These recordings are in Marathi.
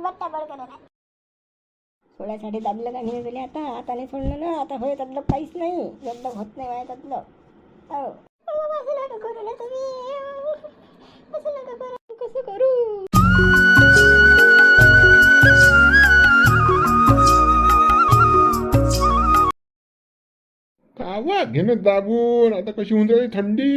बट्टा बळकन नाही. सोळ्यासाठी दाबलं का नाही गेले आता आता नाही सोडलं ना आता होय त्यातलं काहीच नाही त्यातलं होत नाही माया त्यातलं हो असं नका करू ना तुम्ही, असं नका करू. कसं करू कावा घेणं दाबून आता कशी होऊन राहिली थंडी.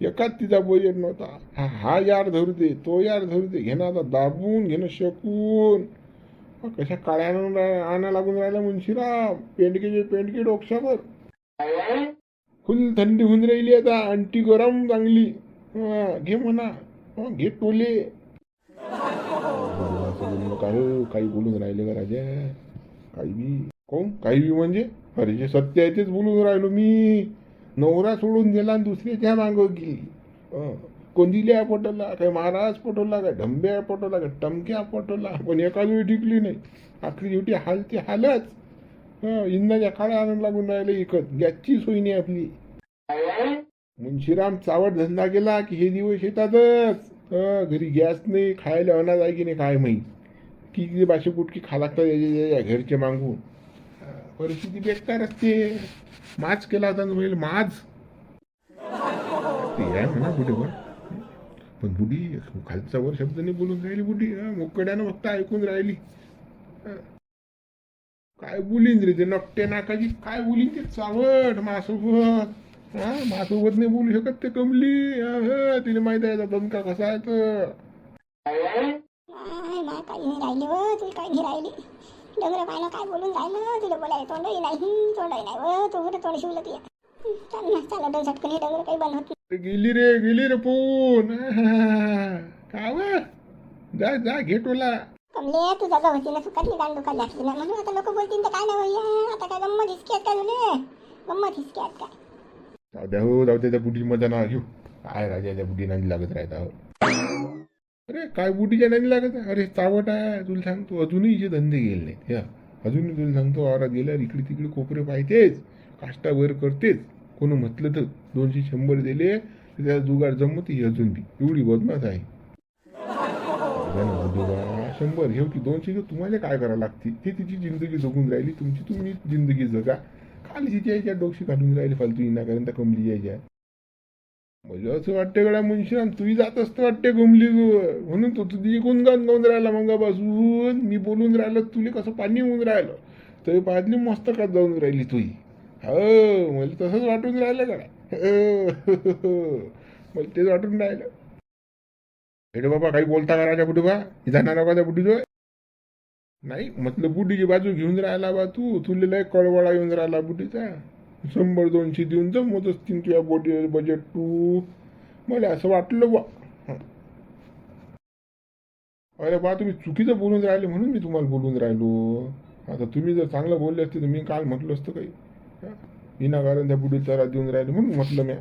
एकाच तिचा बजेट नव्हता. हा यार धरू दे तो यार धरू दे घेणं आता दाबून घेणं शकून. कशा काळ्या आणा लागून राहिला मुंशीराम. पेंडके डोक्यावर फुल थंडी होऊन राहिली आता. अंटी गरम चांगली. घे म्हणा घे टोले. काही बोलून राहिले का राजा काही बी कोण काही बी म्हणजे अरे जे सत्य आहे तेच बोलून राहिलो मी. नवरा सोडून गेला आणि दुसऱ्याच्या मागं गेली. कोंदिल्या पटवला काय महाराज पटवला काय ढंब्या पटवला काय टमक्या पटवला पण एकाच वेळी टिकली नाही. आखरी शेवटी हाल ते हालच. इंधाच्या काळ्या आनंद लागून राहिले इकत गॅसची सोय नाही आपली. मुंशीराम चावट धंदा केला की हे दिवस येतातच. घरी गॅस नाही खायला अनाज आहे की नाही काय माहीत किती बाशी कुटकी खा लागतात घरचे मागून. परिस्थिती बेकार असते. माज केला होता होईल माज ते आहे म्हणा बुढीवर. पण बुढी खालचा वर शब्द नाही बोलून राहिली बुढी. मोकड्यानं फक्त ऐकून राहिली. काय बोलीन रे ते नकटे नाकाची काय बोलीन ते चावट माझ्यासोबत. माझ्यासोबत नाही बोलू शकत ते कमली. तिला माहित आहे दमका कसा आहे तर. काही नाही राहिली व तुला काही नाही राहिली. डोंगर पाहिलं काय बोलून राहिलं तुला बोलाय तोंडही नाही व तू कुठे तोंड शिवलं ती. चाल ना चाल डोंगर झटकन हे डोंगर काही बंद होत नाही. गेली रे पोन. का व जा घे टोला. कमले तू जागा होती ना चुकातली गांड दुखायला लागली ना म्हणून आता लोक बोलतील तर काय नाही भैया. आता काय गंमत हिसकी आहेत का तुले गंमत हिसकी आहेत काय. जाऊ द्या त्या बुढी मजा ना घेऊ. काय राजा त्या बुढी नांदी लागत राहता. अरे काय बुढीच्या नांदी लागत. अरे चावट आहे तुला सांगतो. अजूनही जे धंदे गेले नाहीत. अजूनही तुला सांगतो औरात गेल्यावर इकडे तिकडे कोपरे पाहिजेच. काष्टा वर करतेच. कोण म्हटलं तर 200-100 दिले तर त्याला जुगाड जमती अजून बी. एवढी बदमाश आहे. 100 घेऊ की 200 तुम्हाला काय करावं लागते. ते तिची जिंदगी जगून राहिली. तुमची तुम्ही जिंदगी जगा. खाली तिच्या याच्या डोक्षी घालून राहिली फालतू विनाकारण त्या कमली यायच्या. म्हणजे असं वाटतं गड्या मुंशीराम तुही जात असतं वाटते कमली म्हणून तो तुझी गुणगान गाऊन राहिला मंगापासून. मी बोलून राहिलो तुला कसं पाणी होऊन राहिलं तर पाजली मस्तकात जाऊन राहिली तुही. हो मला तसंच वाटून राहिलं गड्या. मला तेच वाटून राहिलं. हेडे बाबा काही बोलता का राजा बुढी बा जाणार का त्या बुढीजवळ. नाही म्हटलं बुढीची बाजू घेऊन राहिला बा तू. तुला लय कळवळा येऊन राहिला बुढीचा. 100-200 देऊन जमत असतील तुझ्या बॉडी बजेट तू. मला असं वाटलं बा. अरे बा तुम्ही चुकीचं बोलून राहिले म्हणून मी तुम्हाला बोलून राहिलो. आता तुम्ही जर चांगलं बोलले असते तर मी काल म्हटलं असतं काही. विनाकारण त्या बुढीला त्रास देऊन राहिले म्हणून म्हटलं म्या.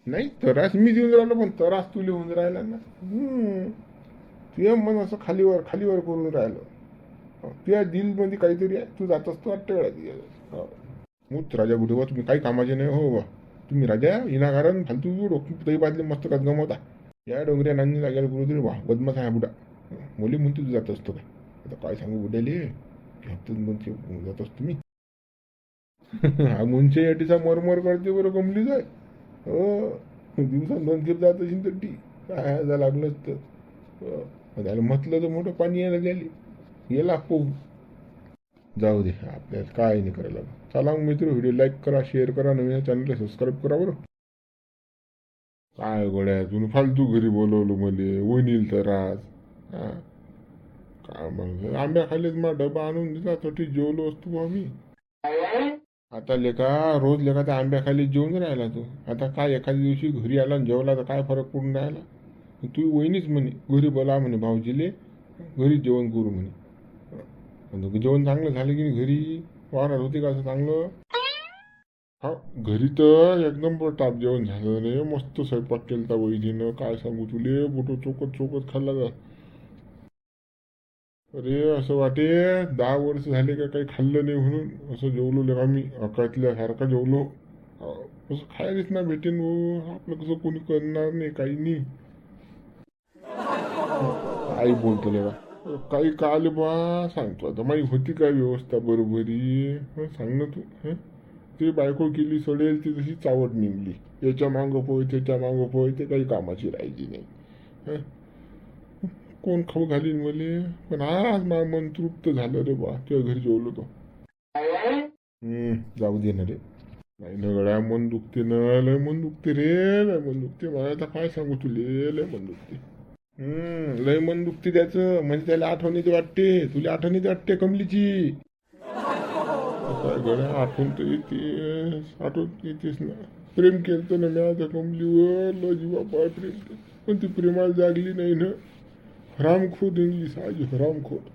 नाही त्रास मी देऊन राहिलो पण त्रास तुला होऊन राहिला ना. तुझ्या मन असं खालीवर करून राहिलं. तुझ्या दिलमध्ये काहीतरी आहे. तू जात असतो वाटतं वेळा. मूत राजा बुढे बा तुम्ही काही कामाचे नाही हो बा. तुम्ही राजा विनाकारण फालतू डोकी तरी बाजले मस्त का गमवता. या डोंगऱ्या नांदी लागायला गुरुतरी वा बदमाश आहे बुडा. मुली म्हणते तू जात असतो काय. आता काय सांगू बुड्याले हप्त्यात जात असतो मी. हा मुंचे अटीचा मरमर करते बरं कमली जाय. दिवसात 2 खेप जात असेल तर ती काय जा लागलं असतं. त्याला म्हटलं तर मोठं पाणी यायला गेली गेला पोहून. जाऊ दे आपल्याला काय नाही करायला. चला मग मित्र व्हिडिओ लाईक करा शेअर करा. नवीन चॅनलला सबस्क्राईब करा बरं. काय गोळ्या तुम्ही फालतू घरी बोलवलं मले वहिनील तर आज. काय मग आंब्या खालीच मला डबा आणून दिला तरी जेवलो असतो आम्ही. आता लेका रोज लेका त्या आंब्या खाली जेवून राहिला तू. आता काय एखाद्या दिवशी घरी आला आणि जेवला तर काय फरक पडून राहिला. तू वहिनीच म्हणे घरी बोला म्हणे भाऊजीले घरी जेवण करू म्हणे. जेवण चांगलं झालं की नाही घरी वावरात होते का असं चांगलं. हा घरी तर एकदम टाप जेवण झालं रे. मस्त स्वयंपाक केलता वहिनीनं. काय सांगू तुले बोटो चोकत खाल्ला जा. अरे असं वाटे 10 वर्ष झाले का काही खाल्लं नाही म्हणून असं जेवलो आम्ही अकातल्यासारखा जेवलो. असं खायलाच ना भेटेन. आपलं कसं कोणी करणार नाही काही नाही. आई बोलतो बा काही काल बा सांगतो आता माही होती काय व्यवस्था बरोबरी सांग ना तू ते बायको केली सडेल ती तशी चावट निघली याच्या मागं पोय त्याच्या मागं पोय ते काही कामाची राहायची नाही हं? कोण खाऊ घालीन मले पण आज माझं मन तृप्त झालं रे बा तुझ्या घरी जेवलो तो जाऊ दे ना रे नाही ना गड्या मन दुखते ना लय मन दुखते रे लय मन दुखते मला आता काय सांगू तुले लय मन दुखते लय मन दुखते त्याचं म्हणजे त्याला आठवण येते वाटते तुला आठवण येते वाटते कमलीची काय गड्या आठवण तर येतेस आठवण येतेस ना प्रेम केलं ना मी आता कमलीवर लो जीवा पाय प्रेम केलं पण ती प्रेमाला जागली नाही ना हरामखोद इंग्लिश आज हरामखोद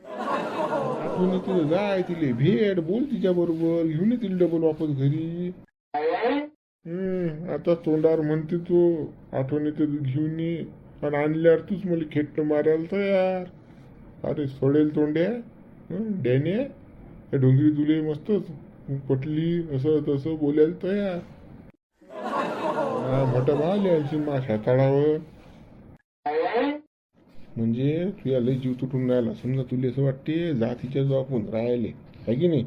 आठवण येते जाय तिले भेट बोल तिच्या बरोबर घेऊन येतील डबल वापस घरी आता तोंडावर म्हणते तो आठवण येते घेऊन ये आणि आणल्यावर तूच मला खेटणं मारायला तयार अरे सोडेल तोंड्या डॅने या डोंगरी तुले मस्त पटली असं तसं बोलायला तयार मोठा भाव लिहायची माशा तळावर म्हणजे तुला लय जीव तुटून राहिला समजा तुला असं वाटते जातीच्या जो आपण राहिले आहे की नाही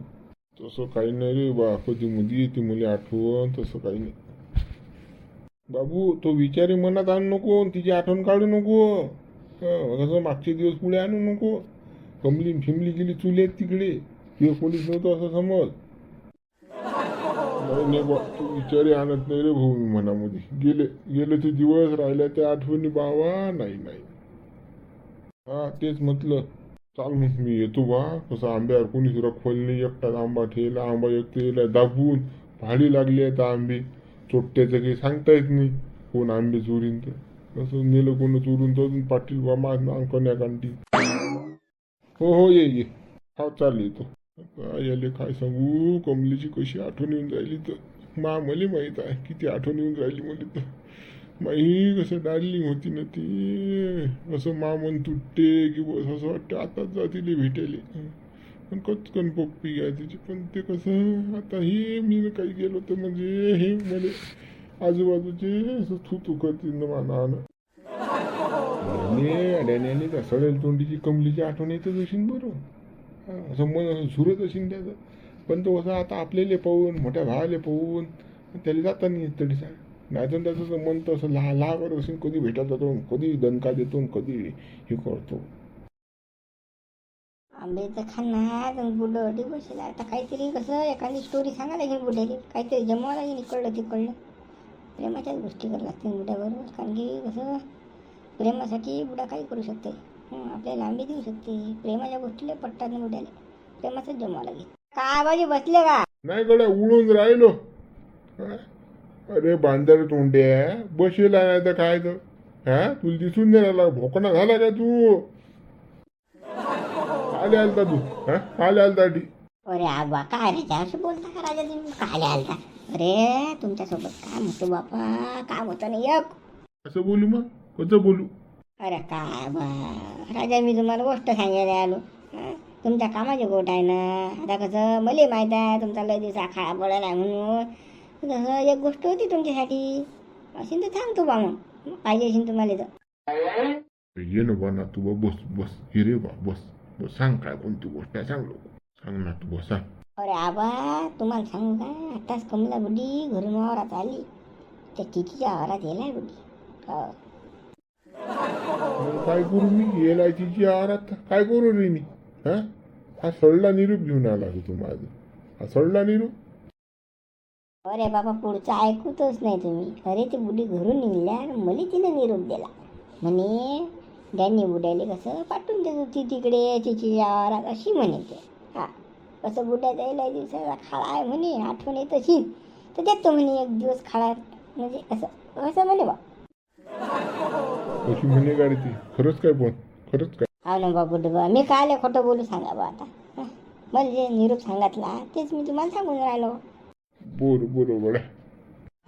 तसं काही नाही रे बा कधी मध्ये येते मुली आठवण तसं काही नाही बाबू तो विचारी मनात आणू नको तिची आठवण काढू नको कसं मागचे दिवस पुढे आणू नको कमली फिमली गेली चुले तिकडे तुझे पोलीस नव्हतं असं समज नाही बा तू विचारी आणत नाही रे भाऊ मी मनामध्ये गेले ते दिवस राहिल्या त्या आठवणी बाबा नाही हा तेच म्हटलं चाल मग मी येतो बा कसं आंब्यावर कोणीच रखवल नाही एकटाच आंबा ठेवला आंबा एकटेला दाबून भाडी लागली आहे आंबे चोट्ट्याचं काही सांगता येत नाही कोण आंबे चोरीन तर कसं नेलं कोण चोरून तर पाटील बा माझ कन्या कांटी हो ये हा चाल येतो काय याले काय सांगू कमलीची कशी आठवण येऊन राहिली तर मला माहीत आहे किती आठवण येऊन राहिली मला तर माही कसं डार्लिंग होती ना ती असं मन तुटते की बस असं वाटतं आताच जातीले भेटेले पण कचकन पप्पी आहे तिची पण ते कसं आता हे मी काही गेलो तर म्हणजे हे मला आजूबाजूचे असं थू करतील ना मानानं अड्याने त्या सडेल तोंडीची कमलीची आठवण येतच असेल बरं असं मन असं सुरत असेल त्याचं पण तो असं आता आपल्याला पाहून मोठ्या भावाले पाहून त्याला जाता नाही तरी सांग नाही तर त्याचं मन तर असं लहा करत असेल कधी भेटत जातो कधी दणका देतो कधी हे करतो आंब्याचं खाणार बुडवडी बसेल आता काहीतरी कसं एखादी स्टोरी सांगा लागेल बुड्याली काहीतरी जमवा लागेल इकडलं तिकडलं प्रेमाच्याच गोष्टी करावं लागतील बुड्याबरोबर कारण की कसं प्रेमासाठी बुडा काही करू शकते आपल्याला आंबे देऊ शकते प्रेमाच्या गोष्टीला पट्टात बुड्याला प्रेमाचंच जमवा लागेल काय बाजी बसले का नाही कडे उडून राहिलो अरे बांधर तोंड्या बसेला नाही तर काय तर तुला दिसून नाही राहिला भोकणा झाला का तू आले आलता तू आले आलता अरे आबा काय राजाशी बोलता का राजा तुम्ही काय आलता अरे तुमच्यासोबत काय म्हणतो बापा काम होतं नाही एक असं बोलू मग कसं बोलू अरे काय बा राजा मी तुम्हाला गोष्ट सांगायला आलो तुमच्या कामाची गोष्ट आहे ना आता कसं मला माहीत आहे तुमचा लय दिवसा खाया पडायला आहे म्हणून तसं एक गोष्ट होती तुमच्यासाठी असेल तर सांगतो बा मग पाहिजे असेल तुम्हाला तर ये ना बा ना तू बा बस हिरे बा बस सांग काय कोणती गोष्ट आहे सांग सांग ना तू बस अरे आबा तुम्हाला सांगू का आताच कमला बुड्डी घरून वावरात आली त्या तिच्या आवारात येलाय बुड्डी काय करू मी येलाय तिची आहारात काय करू रे मी हा सडला निरूप घेऊन आला तू माझं हा सडला निरूप अरे बाबा पुढचं ऐकतच नाही तुम्ही अरे ती बुडी घरून निघल्यावर मला तिनं निरोप दिला म्हणे त्यांनी बुड्याले कसं पाठवून देत होती तिकडे तिची आवारात अशी म्हणे ते कसं बुड्या जायला दिवसाचा खाळा आहे म्हणे आठवण येत असेल तर देतो म्हणे एक दिवस खाळा म्हणजे असं म्हणे बा अशी म्हणे गाडी ती खरंच काय पण खरंच काय हा ना बाबू डबा मी काय खोटं बोलू सांगा बा आता मला जे निरोप सांगितला तेच मी तुम्हाला सांगून राहिलो बरोबर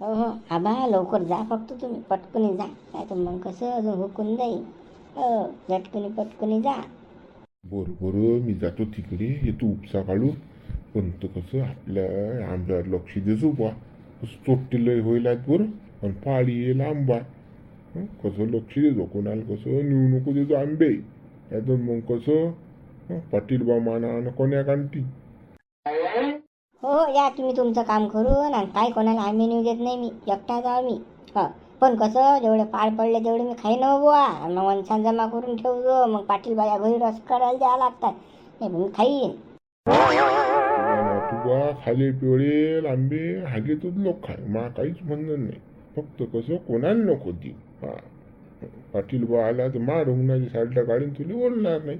हो आबा लवकर जा फक्त तुम्ही पटकनी जा नाही तर मग कसं अजून हुकून जाईल झटकनी पटकनी जा बरं मी जातो तिकडे येतो उपसा काढू पण तो कसं आपल्या आंब्यावर लक्ष देतो बा चोट्टी लय होईल आहेत बरं आणि पाळी येईल आंबा कसं लक्ष देतो कोणाला कसं नेऊ नको देतो आंबे यातून मग कसं पाटील बा माना आणि कोण्या कांटी हो या तुम्ही तुमचं काम करून आणि काय कोणाला आम्ही नेऊ देत नाही मी एकटा जाऊ मी हां पण कसं जेवढे पाळ पडले तेवढे मी खाईन हो बुवा आणि मग वंशान जमा करून ठेवतो मग पाटील बाया घरी रस करायला द्यावं लागतात नाही मी खाईन तुबा खाले पिवळे आंबे हागे तूच लोक खाय मा काहीच म्हणणं नाही फक्त कसं कोणाला नको दी हा पाटील बा आला तर मा ढोंगणाची साईडला काढून तुला बोलणार नाही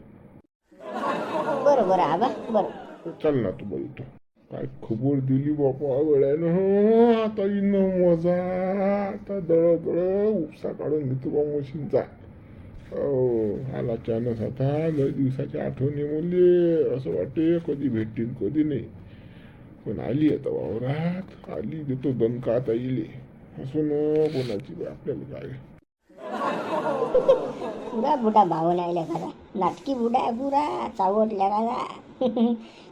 बरं बरं आबा बरं चल ना तू बघतो काय खबर दिली बापा वेळानं आता येणं मजा आता दळ दळ उपसा काढून घेतो बा मशीनचा हो आला चानस आता लय दिवसाच्या आठवणी मुले असं वाटते कधी भेटतील कधी नाही पण आली आता वावरात आली देतो दणका आता येईल असं न कोणाची आपल्याला काय पुरा बुडा भाव नाही लेखाला नाटकी बुडा आहे पुरा चावट लेखाला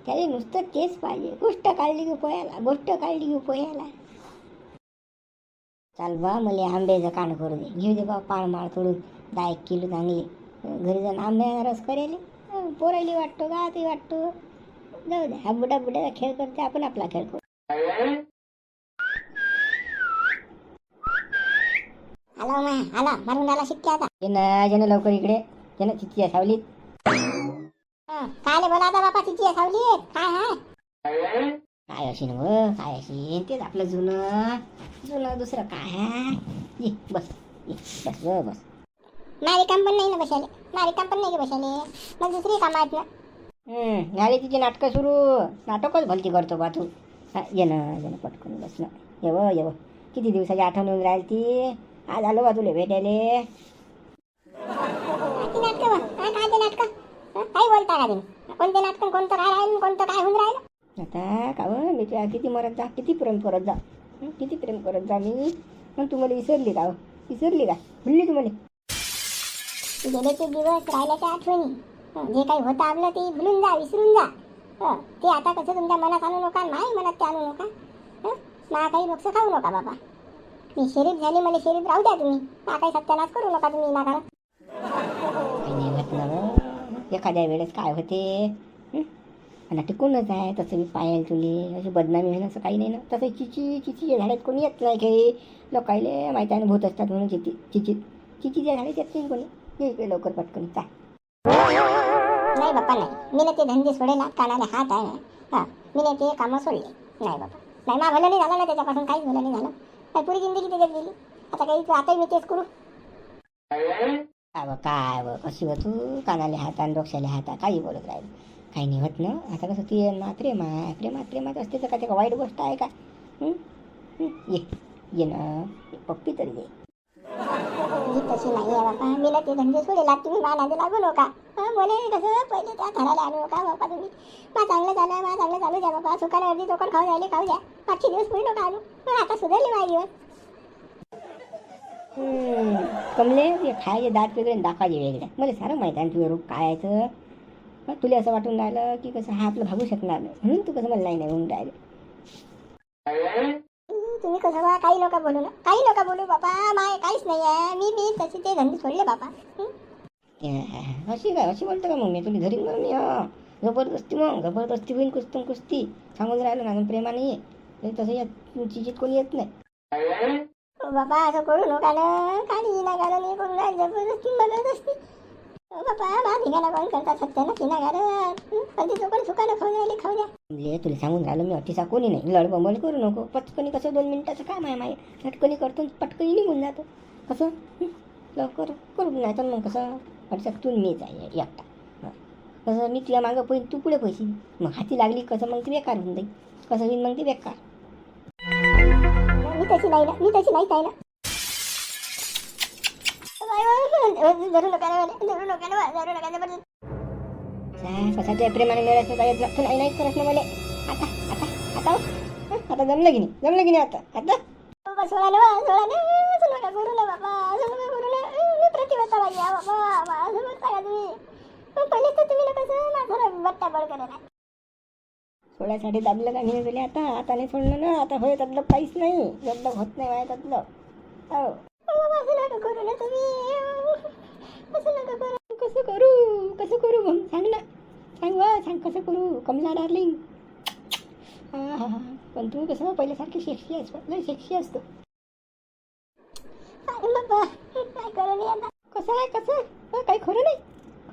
त्याला नुसतं तेच पाहिजे गोष्ट काढली की पोह्याला गोष्ट काढली की पोह्याला चाल बा मला आंब्याचं कान करू दे घेऊ दे बा पाळ माळ तोडून 10 किलो चांगली घरी जाऊन आंब्याचा रस करेल पोरायली वाटतो गावातही वाटतो जाऊ दे हा बुडा बुड्याचा खेळ करते आपण आपला खेळ करू आला मा आला मारून आला शिक्के आता जन लवकर इकडे जन चिची सावलीत काय बोला आता बापा तिची सावली काय हाय काय अशी ना काय अशी तेच आपलं जुनं जुनं दुसरं काय आहे ये बस बस मारी काम पण नाही ना बसाले मारी काम पण नाही बसाले मग दुसरी कामं आहेत ना झाली तिची नाटकं सुरू नाटकच भलती करतो बा तू ये ना पटकन बस ना येव किती दिवसाची आठवण येऊन राहील ती आज आलो बा तुला भेटायले नाटक काय ते नाटक काही बोलता का तुम्ही कोणते नाटक कोणतं काय राहिलं कोणतं काय होऊन राहिलं आता का मी तुला किती मरत जा किती प्रेम करत जा मी मग तू मला विसरली का भुलली तू मला गेल्याचे दिवस राहिल्याच्या आठवणी जे काही होतं आपलं ते भुलून जा विसरून जा ते आता कसं तुमच्या मनात आणू नका नाही मनात ते आणू नका मला काही लोकस खाऊ नका बाबा मी शरीफ झाली मला शरीफ राहू द्या तुम्ही मला काही सत्यानाश करू नका तुम्ही नाकाला एखाद्या वेळेस काय होते आणि टिकूनच आहे तसं मी पायल तुले अशी बदनामी होईल असं काही नाही ना तसं चिचीच्या झाडात कोणी येत नाही काही लोकायले माहिती आहे भूत असतात म्हणून चिचीच्या झाडात येत नाही कोणी ये इकडे लवकर पटकन चाल नाही बाप्पा नाही मी ते धंदे सोडेला कानाला हात आहे ना मी ते कामं सोडले नाही बाबा नाही मा भलं नाही झालं ना त्याच्यापासून काहीच भलं नाही झालं काही पुरी जिंदगी त्याच्यात गेली आता काही आताही मी तेच करू काय कशी हो तू कानाले हात आणि डोक्याला हात काही बोलत राहील काही नाही होत ना आता कसं ती प्रेमात असते तर काय वाईट गोष्ट आहे का ये ना पप्पी तरी ये मी तशी नाही आहे बापा मी ते धंदे सोडेला तुम्ही मानाने लागू नका बोले कसं पहिले त्या घराला आणू नका बापा तुम्ही मा चांगलं चालू द्या बाबा सुकाने अर्धी चोकड खाऊ द्या 5 दिवस पुढे नका आणू पण आता सुधारले माझे दिवस कमले ते खायचे दात वेगळे दाखवायचे वेगळे मला सारं माहीत आहे तुझं रूप काय आहे तर तुला असं वाटून राहिलं की कसं हा आपलं भागू शकणार नाही म्हणून तू कसं मला नाही होऊन राहिलं तुम्ही कसं बा काही नका बोलू बापा माय काहीच नाही आहे मी तसे ते धंदे सोडले बापा अशी बोलतो का मग मी तुला धरीन मग मी जबरदस्ती होईन कुस्ती सांगून राहिलं ना प्रेमाने ये तसं येत चिचित कोणी येत नाही बाबा असं करू नका ना काही ना कारण जबरदस्ती बापा मा धिंगाणा कोण करतात सत्यानं किना घरात कधी चोकड सुकानं खाऊ द्या तुला सांगून राहिलं मी अतिसा कोणी नाही लडबंबल करू नको पटकनी कसं 2 मिनिटाचं काम आहे माय पटकनी करतो पटकनी निघून जातो कसं लवकर करून नाही तर मग कसं अडचण मीच आहे एकटा कसं मी तुला मागं पैसे तू पुढे पैसे मग हाती लागली कसं मग ती बेकार होऊन जाईल कसं होईल मग ती बेकार मी तशी नाहीच आहे ना धरू नका कशाच्या प्रेमाने मिळायचं काही नाही करत ना मला आता जमलं की नाही आता सोळा नका करू ना बाबा मी प्रतिबद्ध पाहिजे बाबा असं बोलता का तुम्ही पहिले तर तुम्ही कसं माझा बळ करायला सोळ्यासाठी दाबलं का नाही गेले आता नाही सोडलं ना आता होय त्यातलं काहीच नाही जबलं होत नाही माय त्यातलं हो बाबा असं नका करू ना तुम्ही. असं नका करू. कसं करू मग सांग ना, सांग कसं करू कमला डार्लिंग. हा, पण तू कसं पहिल्यासारखी सेक्सी आहेस, लय सेक्सी असतो. अरे बाबा काय करू मी आता. कसं काही खरं नाही.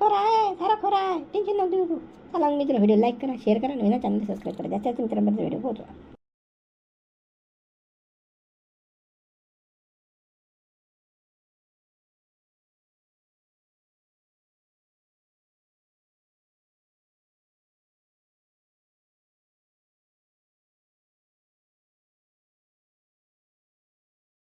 खरं आहे, सारा खरं आहे, टेन्शन नको घेऊ तू. चला मग मित्र, व्हिडिओ लाईक करा, शेअर करा, नवीन चॅनल सबस्क्राईब करा, जास्त मित्रांपर्यंत व्हिडिओ पोहोचवा.